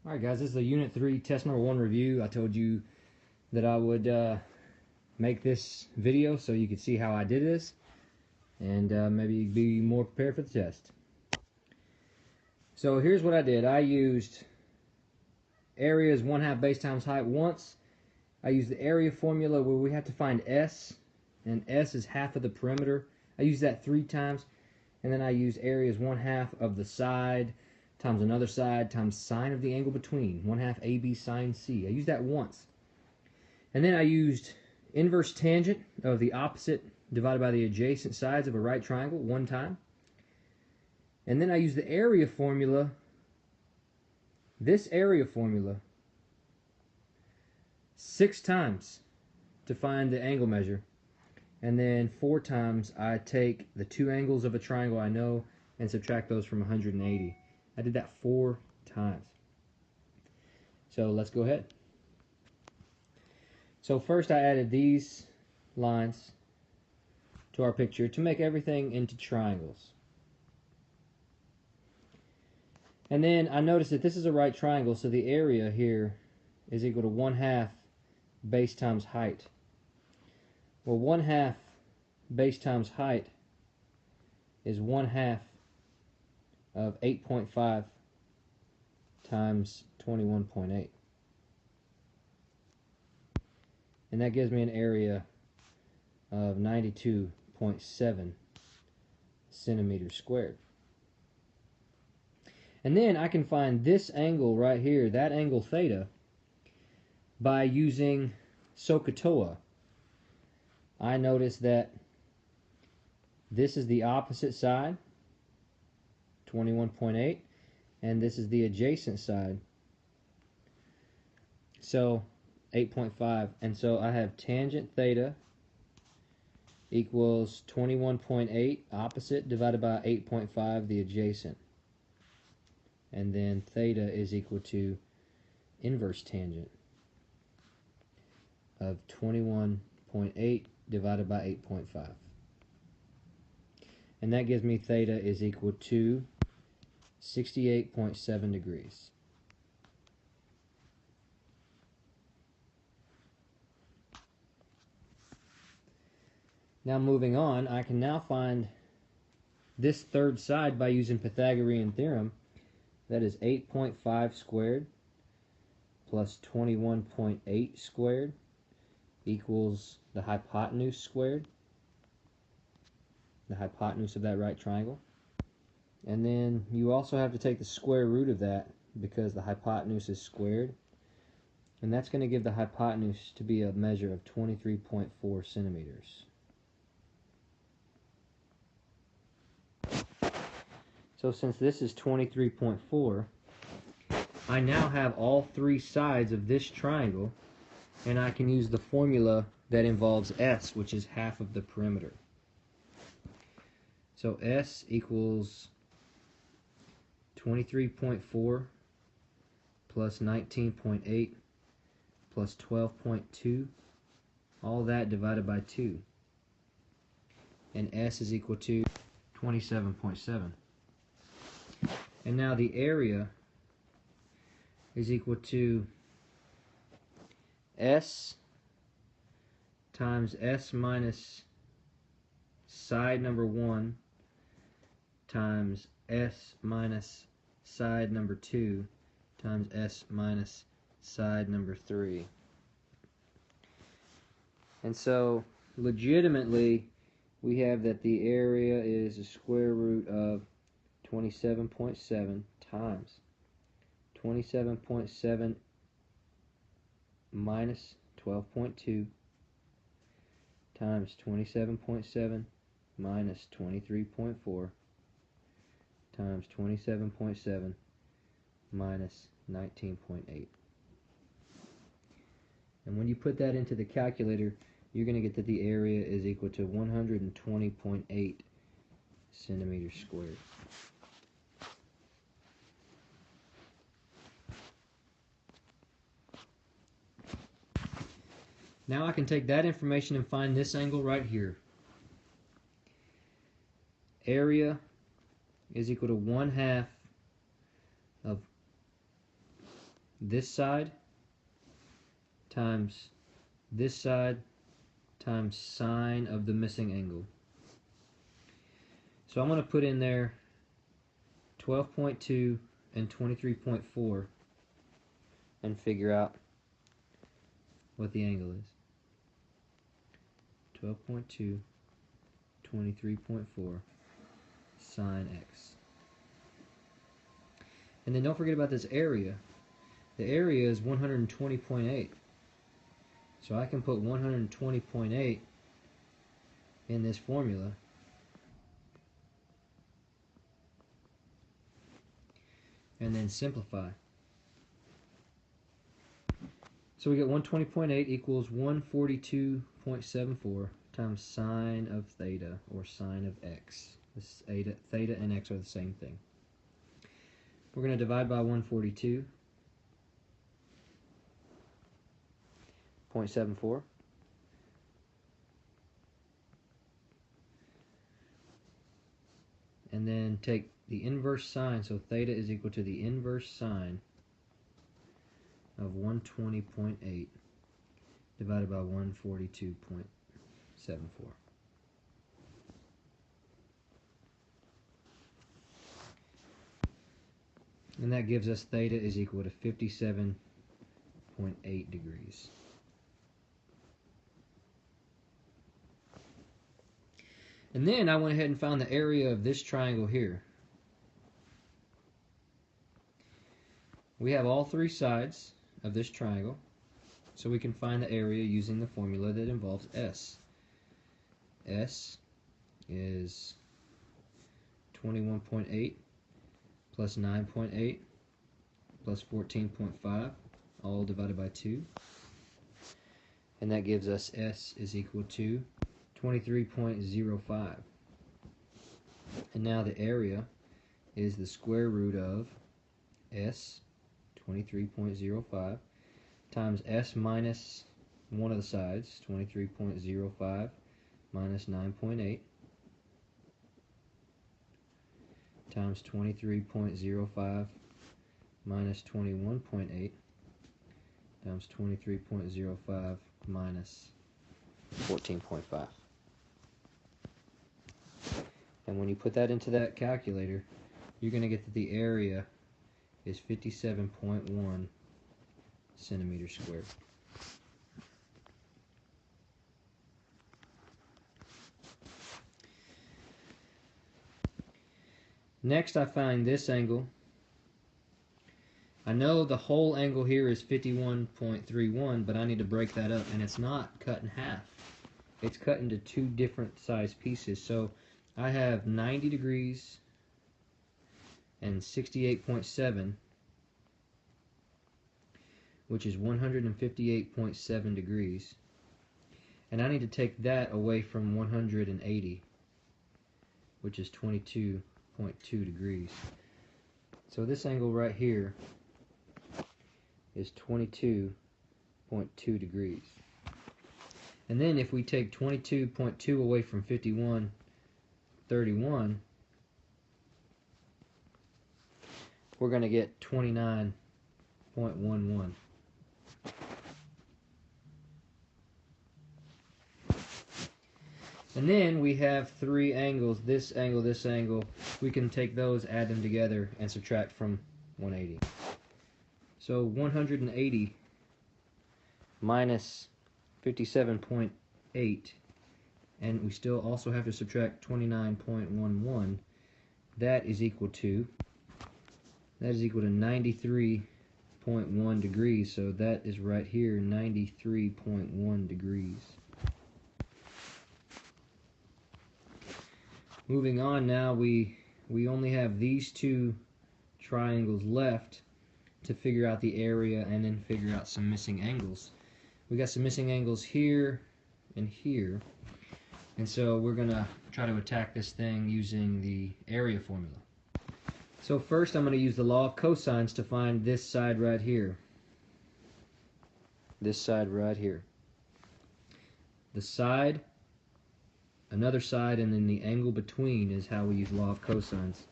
Alright guys, this is a Unit 3 test number 1 review. I told you that I would make this video so you could see how I did this and maybe be more prepared for the test. So here's what I did. I used area is 1/2 base times height once. I used the area formula where we have to find S, and S is half of the perimeter. I used that 3 times, and then I used area is 1/2 of the side times another side times sine of the angle between, 1/2 AB sine C. I used that once. And then I used inverse tangent of the opposite divided by the adjacent sides of a right triangle 1 time. And then I used the area formula, this area formula, 6 times to find the angle measure. And then 4 times I take the 2 angles of a triangle I know and subtract those from 180. I did that 4 times. So let's go ahead. So first I added these lines to our picture to make everything into triangles. And then I noticed that this is a right triangle, so the area here is equal to 1/2 base times height. Well, 1/2 base times height is 1/2 of 8.5 times 21.8. And that gives me an area of 92.7 centimeters squared. And then I can find this angle right here, that angle theta, by using SOHCAHTOA. I notice that this is the opposite side, 21.8, and this is the adjacent side, so 8.5. And so I have tangent theta equals 21.8 opposite divided by 8.5 the adjacent, and then theta is equal to inverse tangent of 21.8 divided by 8.5, and that gives me theta is equal to 68.7 degrees. Now moving on, I can now find this third side by using Pythagorean theorem. That is 8.5 squared plus 21.8 squared equals the hypotenuse squared, the hypotenuse of that right triangle. And then you also have to take the square root of that because the hypotenuse is squared, and that's going to give the hypotenuse to be a measure of 23.4 centimeters. So since this is 23.4, I now have all 3 sides of this triangle, and I can use the formula that involves S, which is half of the perimeter. So S equals 23.4 plus 19.8 plus 12.2, all that divided by 2. And S is equal to 27.7. And now the area is equal to S times S minus side number 1 times S minus side number 2 times S minus side number 3. And so legitimately we have that the area is the square root of 27.7 times 27.7 minus 12.2 times 27.7 minus 23.4 times 27.7 minus 19.8. And when you put that into the calculator, you're going to get that the area is equal to 120.8 centimeters squared. Now I can take that information and find this angle right here. Area is equal to 1/2 of this side times this side times sine of the missing angle. So I'm going to put in there 12.2 and 23.4 and figure out what the angle is. 12.2, 23.4 sine x. And then don't forget about this area. The area is 120.8. So I can put 120.8 in this formula. And then simplify. So we get 120.8 equals 142.74 times sine of theta, or sine of x. This theta and x are the same thing. We're going to divide by 142.74. And then take the inverse sine, so theta is equal to the inverse sine of 120.8 divided by 142.74. And that gives us theta is equal to 57.8 degrees. And then I went ahead and found the area of this triangle here. We have all three sides of this triangle, so we can find the area using the formula that involves S. S is 21.8 plus 9.8 plus 14.5, all divided by 2. And that gives us S is equal to 23.05. And now the area is the square root of S, 23.05, times S minus one of the sides, 23.05 minus 9.8, times 23.05 minus 21.8, times 23.05 minus 14.5. And when you put that into that calculator, you're going to get that the area is 57.1 centimeters squared. Next, I find this angle. I know the whole angle here is 51.31, but I need to break that up, and it's not cut in half. It's cut into two different size pieces. So I have 90 degrees and 68.7, which is 158.7 degrees. And I need to take that away from 180, which is 22.2 degrees. So this angle right here is 22.2 degrees. And then if we take 22.2 away from 51.31, we're going to get 29.11. And then we have three angles, this angle, this angle. We can take those, add them together, and subtract from 180. So 180 minus 57.8, and we still also have to subtract 29.11. That is equal to 93.1 degrees. So that is right here, 93.1 degrees. Moving on now, we only have these two triangles left to figure out the area and then figure out some missing angles. We got some missing angles here and here, and so we're gonna try to attack this thing using the area formula. So first I'm going to use the law of cosines to find this side right here. This side right here. The side, another side, and then the angle between is how we use law of cosines.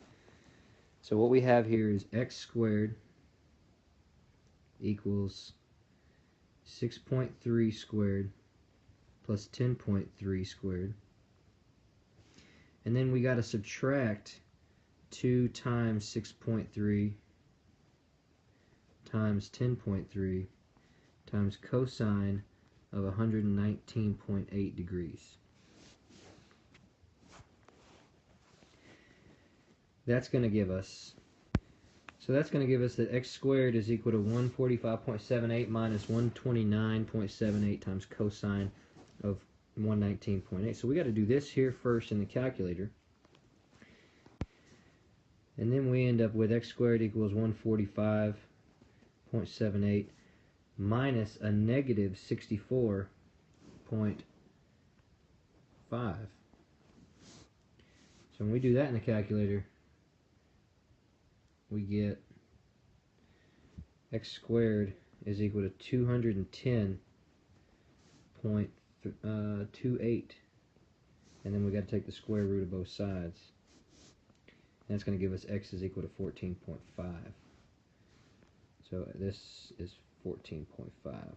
So what we have here is x squared equals 6.3 squared plus 10.3 squared. And then we got to subtract 2 times 6.3 times 10.3 times cosine of 119.8 degrees. That's going to give us, that x squared is equal to 145.78 minus 129.78 times cosine of 119.8. So we got to do this here first in the calculator. And then we end up with x squared equals 145.78 minus a negative 64.5. So when we do that in the calculator, we get x squared is equal to 210.28. And then we got to take the square root of both sides. And that's going to give us x is equal to 14.5. So this is 14.5.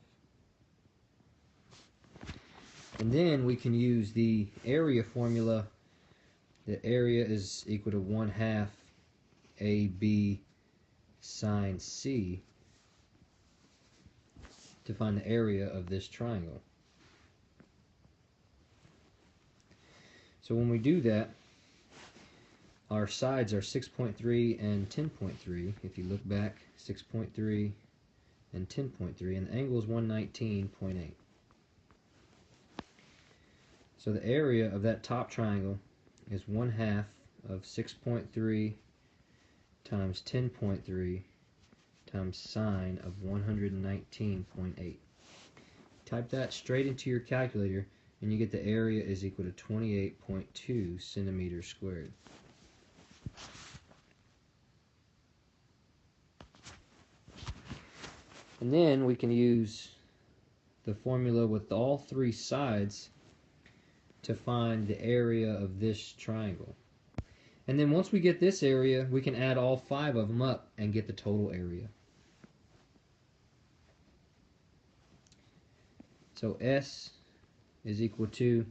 And then we can use the area formula. The area is equal to 1/2 AB sine C to find the area of this triangle. So when we do that, our sides are 6.3 and 10.3. If you look back, 6.3 and 10.3, and the angle is 119.8. So the area of that top triangle is 1/2 of 6.3 times 10.3 times sine of 119.8. Type that straight into your calculator and you get the area is equal to 28.2 centimeters squared. And then we can use the formula with all three sides to find the area of this triangle. And then once we get this area, we can add all 5 of them up and get the total area. So S is equal to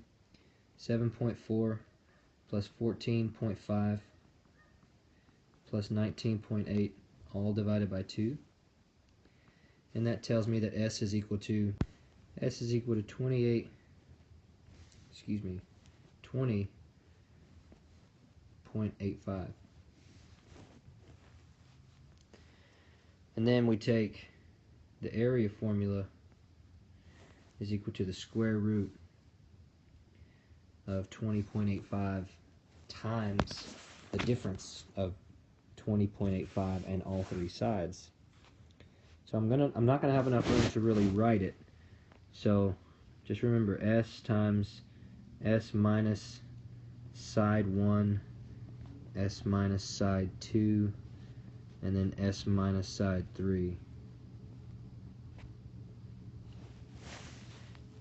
7.4 plus 14.5 plus 19.8, all divided by 2. And that tells me that S is equal to 20.85. And then we take the area formula is equal to the square root of 20.85 times the difference of 20.85 and all three sides. So I'm not gonna have enough room to really write it. So just remember S times S minus side 1, S minus side 2, and then S minus side 3.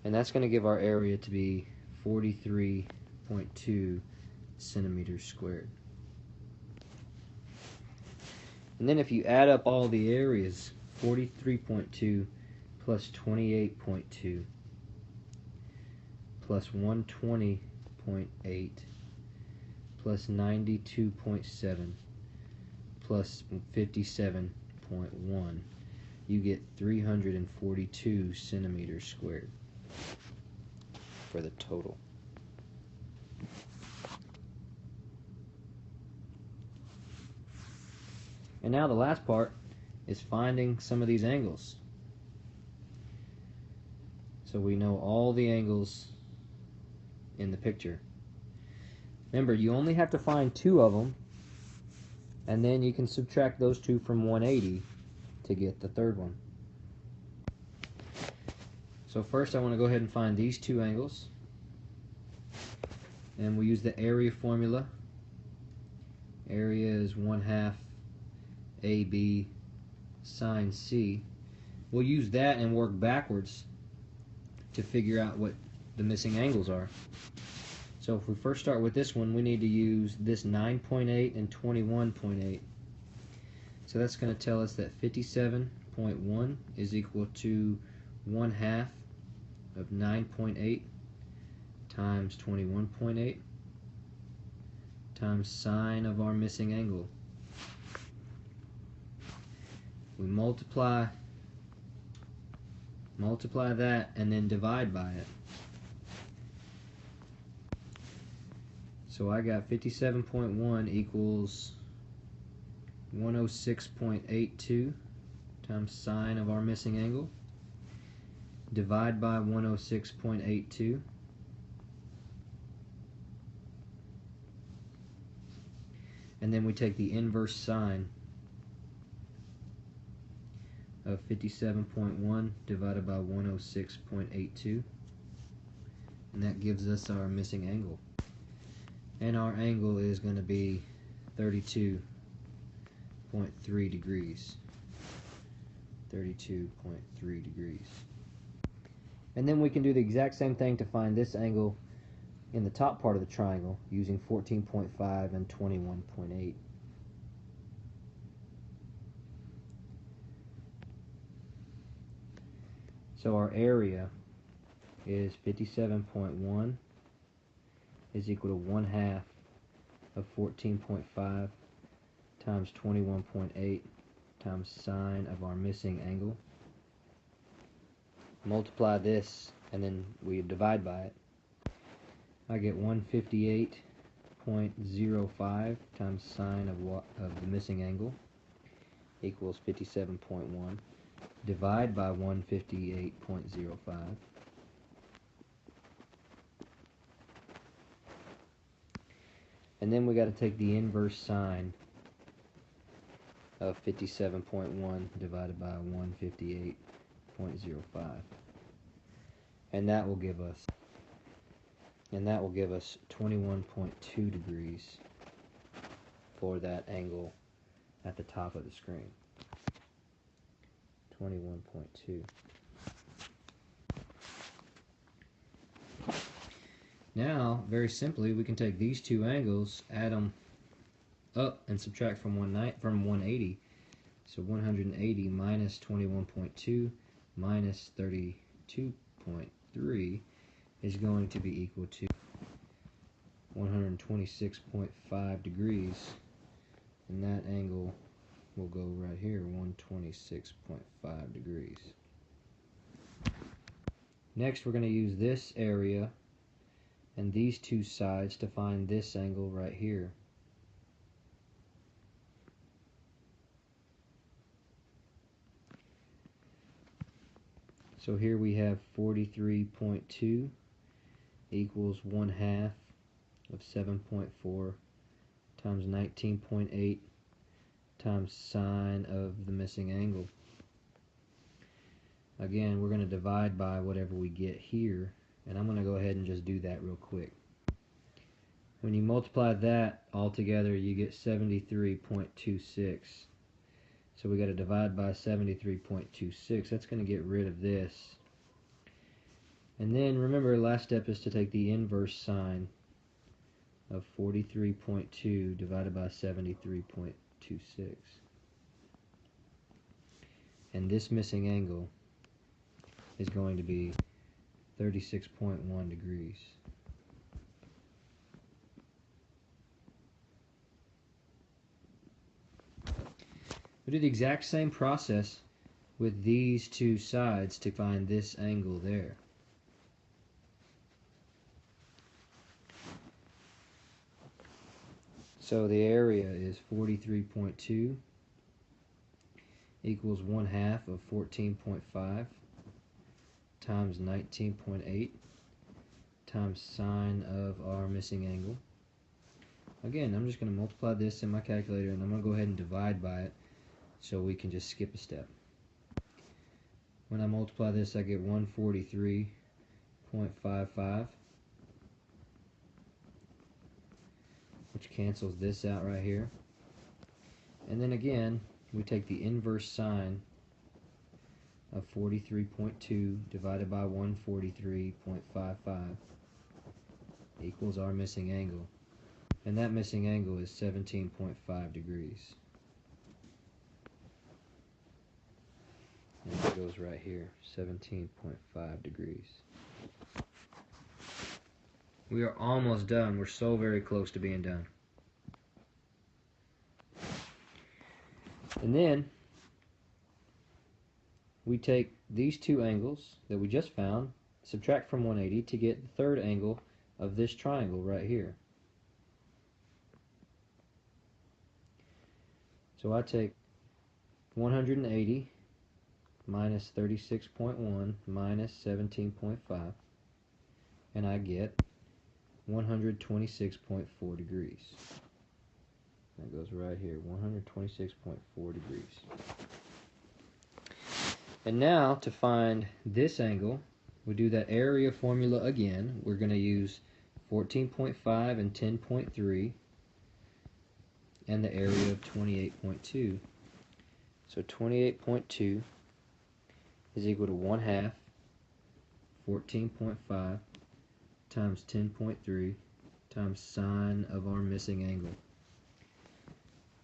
And that's going to give our area to be 43.2 centimeters squared. And then if you add up all the areas, 43.2 plus 28.2 plus 120.8 plus 92.7 plus 57.1, you get 342 centimeters squared for the total. And now the last part is finding some of these angles. So we know all the angles in the picture. Remember, you only have to find 2 of them, and then you can subtract those 2 from 180 to get the third one. So first I want to go ahead and find these 2 angles. And we use the area formula. Area is 1/2 AB sine C. We'll use that and work backwards to figure out what the missing angles are. So if we first start with this one, we need to use this 9.8 and 21.8. So that's going to tell us that 57.1 is equal to 1/2 of 9.8 times 21.8 times sine of our missing angle. We multiply that and then divide by it. So I got 57.1 equals 106.82 times sine of our missing angle. Divide by 106.82. And then we take the inverse sine of 57.1 divided by 106.82. And that gives us our missing angle. And our angle is going to be 32.3 degrees. 32.3 degrees. And then we can do the exact same thing to find this angle in the top part of the triangle using 14.5 and 21.8. So our area is 57.1 is equal to 1/2 of 14.5 times 21.8 times sine of our missing angle. Multiply this and then we divide by it. I get 158.05 times sine of the missing angle equals 57.1. Divide by 158.05. And then we got to take the inverse sine of 57.1 divided by 158.05. And that will give us 21.2 degrees for that angle at the top of the screen. 21.2. Now, very simply, we can take these two angles, add them up, and subtract from 180. So 180 minus 21.2 minus 32.3 is going to be equal to 126.5 degrees, and that angle will go right here, 126.5 degrees. Next, we're going to use this area and these two sides to find this angle right here. So here we have 43.2 equals 1/2 of 7.4 times 19.8 times sine of the missing angle. Again, we're going to divide by whatever we get here, and I'm going to go ahead and just do that real quick. When you multiply that all together, you get 73.26. So we got to divide by 73.26. That's going to get rid of this. And then remember, last step is to take the inverse sine of 43.2 divided by 73.26. And this missing angle is going to be 36.1 degrees. We do the exact same process with these two sides to find this angle there. So the area is 43.2 equals 1/2 of 14.5 times 19.8 times sine of our missing angle. Again, I'm just going to multiply this in my calculator, and I'm going to go ahead and divide by it so we can just skip a step. When I multiply this, I get 143.55, which cancels this out right here. And then again, we take the inverse sine of 43.2 divided by 143.55 equals our missing angle. And that missing angle is 17.5 degrees. goes right here, 17.5 degrees. We are almost done. We're so very close to being done. And then we take these two angles that we just found, subtract from 180 to get the third angle of this triangle right here. So I take 180 minus 36.1 minus 17.5, and I get 126.4 degrees. That goes right here, 126.4 degrees. And now to find this angle, we do that area formula again. We're going to use 14.5 and 10.3 and the area of 28.2. So 28.2 is equal to 1/2 14.5 times 10.3 times sine of our missing angle.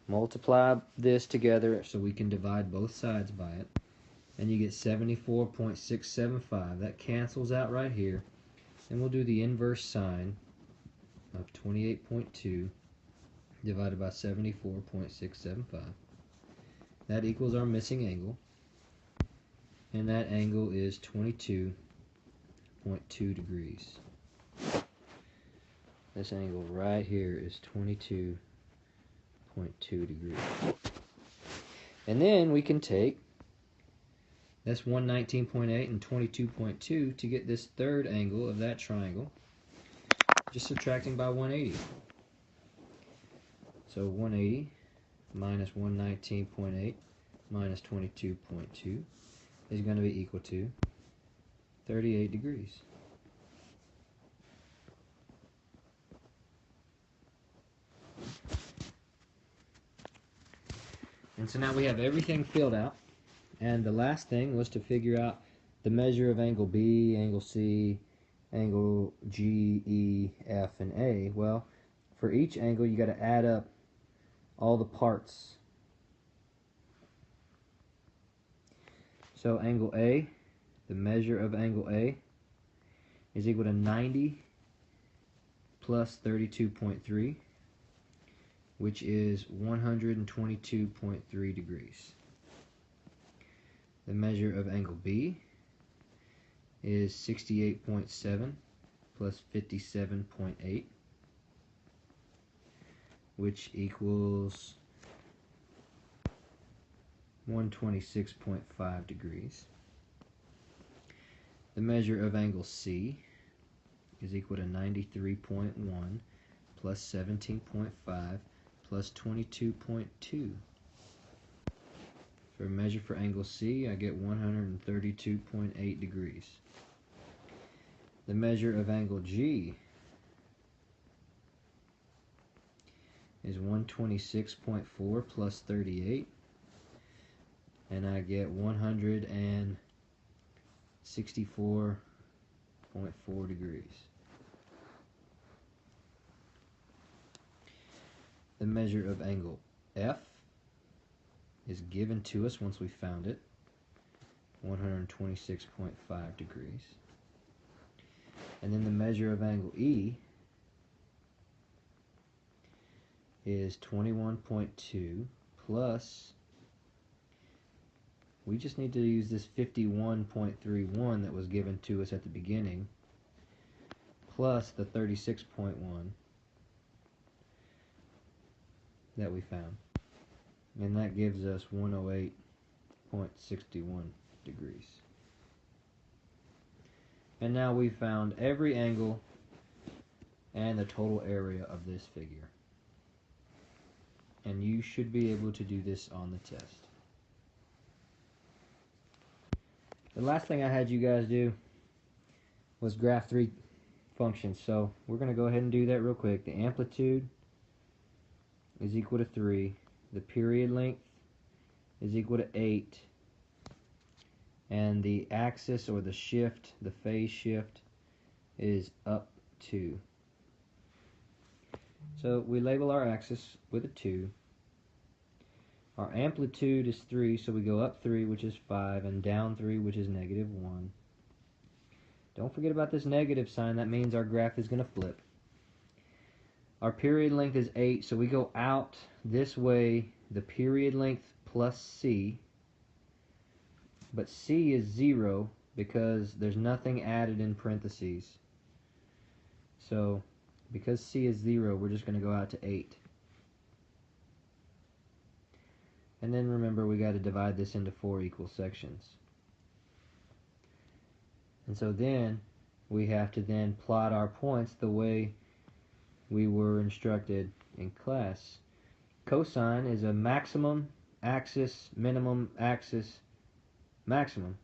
Multiply this together so we can divide both sides by it, and you get 74.675. That cancels out right here, and we'll do the inverse sine of 28.2 divided by 74.675. That equals our missing angle, and that angle is 22.2 degrees. This angle right here is 22.2 degrees. And then we can take that's 119.8 and 22.2 to get this third angle of that triangle, just subtracting by 180. So 180 minus 119.8 minus 22.2 is going to be equal to 38 degrees. And so now we have everything filled out, and the last thing was to figure out the measure of angle B, angle C, angle G, E, F, and A. Well, for each angle you got to add up all the parts. So angle A, the measure of angle A, is equal to 90 plus 32.3, which is 122.3 degrees. The measure of angle B is 68.7 plus 57.8, which equals 126.5 degrees. The measure of angle C is equal to 93.1 plus 17.5 plus 22.2. For a measure for angle C, I get 132.8 degrees. The measure of angle G is 126.4 plus 38, and I get 164.4 degrees. The measure of angle F is given to us once we found it, 126.5 degrees. And then the measure of angle E is 21.2 plus, we just need to use this 51.31 that was given to us at the beginning, plus the 36.1 that we found. And that gives us 108.61 degrees. And now we've found every angle and the total area of this figure. And you should be able to do this on the test. The last thing I had you guys do was graph three functions. So we're going to go ahead and do that real quick. The amplitude is equal to 3. The period length is equal to 8. And the axis or the shift, the phase shift, is up 2. So we label our axis with a 2. Our amplitude is 3, so we go up 3, which is 5, and down 3, which is negative 1. Don't forget about this negative sign. That means our graph is going to flip. Our period length is 8, so we go out this way, the period length plus c. But c is 0 because there's nothing added in parentheses. So because c is 0, we're just going to go out to 8. And then remember, we got to divide this into 4 equal sections. And so then we have to then plot our points the way we were instructed in class. Cosine is a maximum axis, minimum axis, maximum.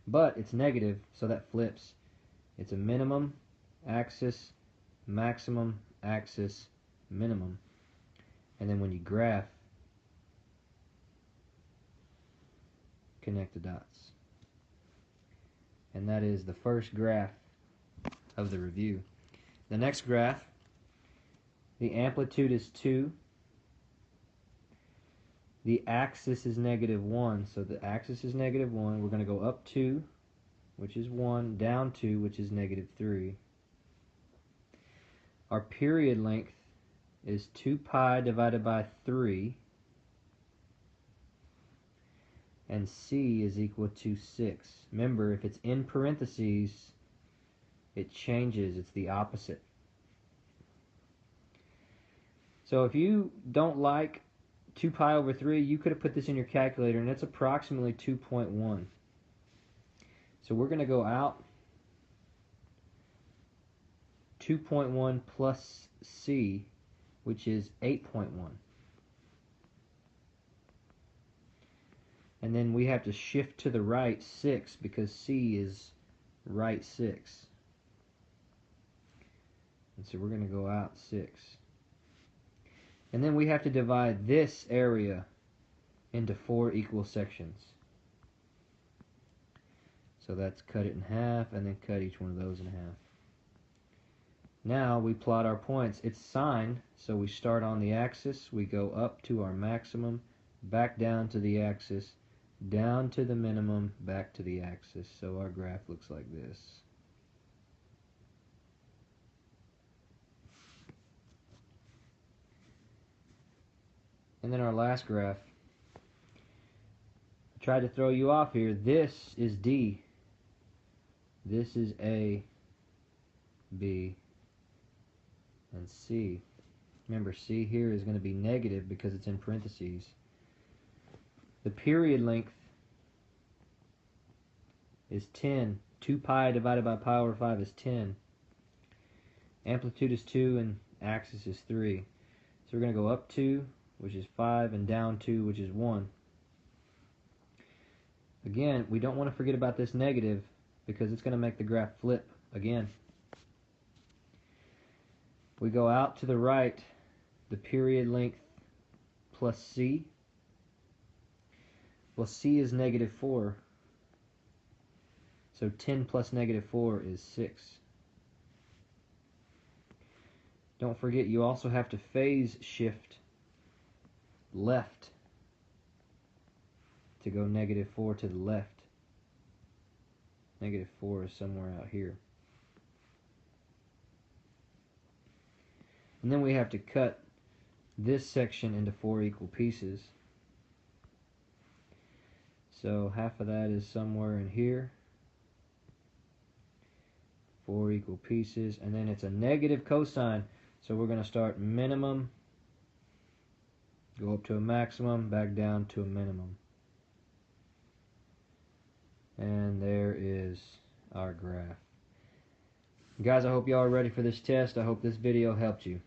But it's negative, so that flips. It's a minimum axis, maximum axis, minimum. And then when you graph, connect the dots. And that is the first graph of the review. The next graph, the amplitude is 2. The axis is negative 1. So the axis is negative 1. We're going to go up 2, which is 1, down 2, which is negative 3. Our period length is 2 pi divided by 3. And c is equal to 6. Remember, if it's in parentheses, it changes. It's the opposite. So if you don't like 2 pi over 3, you could have put this in your calculator, and it's approximately 2.1. So we're going to go out 2.1 plus c, which is 8.1. And then we have to shift to the right 6 because c is right 6. And so we're going to go out 6. And then we have to divide this area into 4 equal sections. So that's cut it in half and then cut each one of those in half. Now we plot our points. It's sine, so we start on the axis, we go up to our maximum, back down to the axis, down to the minimum, back to the axis. So our graph looks like this. And then our last graph. I tried to throw you off here. This is D. This is A, B, and C. Remember, C here is going to be negative because it's in parentheses. The period length is 10. 2 pi divided by pi over 5 is 10. Amplitude is 2 and axis is 3. So we're going to go up 2, which is 5, and down 2, which is 1. Again, we don't want to forget about this negative because it's going to make the graph flip again. We go out to the right, the period length plus c. Well, c is negative 4. So 10 plus negative 4 is 6. Don't forget, you also have to phase shift left to go negative 4 to the left. Negative 4 is somewhere out here. And then we have to cut this section into 4 equal pieces. So half of that is somewhere in here. 4 equal pieces. And then it's a negative cosine. So we're going to start minimum, go up to a maximum, back down to a minimum. And there is our graph. Guys, I hope y'all are ready for this test. I hope this video helped you.